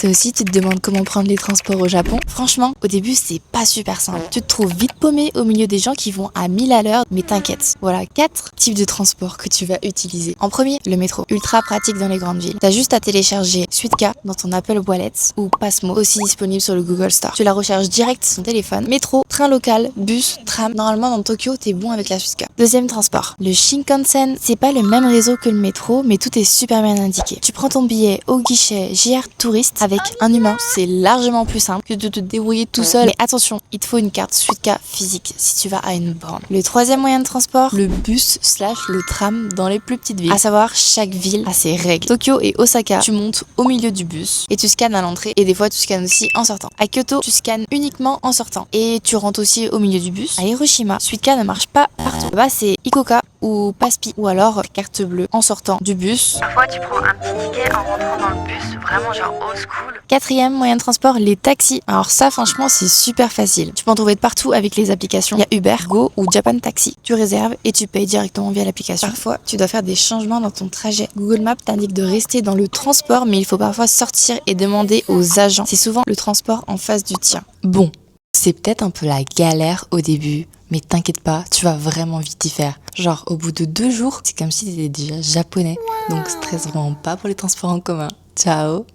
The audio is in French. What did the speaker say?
Toi aussi, tu te demandes comment prendre les transports au Japon? Franchement, au début, c'est pas super simple. Tu te trouves vite paumé au milieu des gens qui vont à 1000 à l'heure, mais t'inquiète. Voilà 4 types de transports que tu vas utiliser. En premier, le métro. Ultra pratique dans les grandes villes. T'as juste à télécharger Suica dans ton Apple Wallet ou Passmo, aussi disponible sur le Google Store. Tu la recharges direct sur ton téléphone. Métro, train local, bus, tram. Normalement, dans Tokyo, t'es bon avec la Suica. Deuxième transport. Le Shinkansen, c'est pas le même réseau que le métro, mais tout est super bien indiqué. Tu prends ton billet au guichet JR Touriste avec un humain. C'est largement plus simple que de te débrouiller tout seul. Mais attention, il te faut une carte Suica physique si tu vas à une borne. Le troisième moyen de transport, le bus / le tram dans les plus petites villes. À savoir, chaque ville a ses règles. Tokyo et Osaka, tu montes au milieu du bus et tu scannes à l'entrée et des fois tu scannes aussi en sortant. À Kyoto, tu scannes uniquement en sortant et tu rentres aussi au milieu du bus. À Hiroshima, Suica ne marche pas partout. Là-bas, c'est Ikoka ou Paspi ou alors carte bleue en sortant du bus. Parfois, tu prends un petit ticket en rentrant dans le bus, vraiment genre old school. Quatrième moyen de transport, les taxis. Alors ça, franchement, c'est super facile. Tu peux en trouver de partout avec les applications. Il y a Uber, Go ou Japan Taxi. Tu réserves et tu payes directement via l'application. Parfois, tu dois faire des changements dans ton trajet. Google Maps t'indique de rester dans le transport, mais il faut parfois sortir et demander aux agents. C'est souvent le transport en face du tien. Bon, c'est peut-être un peu la galère au début, mais t'inquiète pas, tu vas vraiment vite y faire. Genre, au bout de 2 jours, c'est comme si t'étais déjà japonais. Donc, stresse vraiment pas pour les transports en commun. Ciao!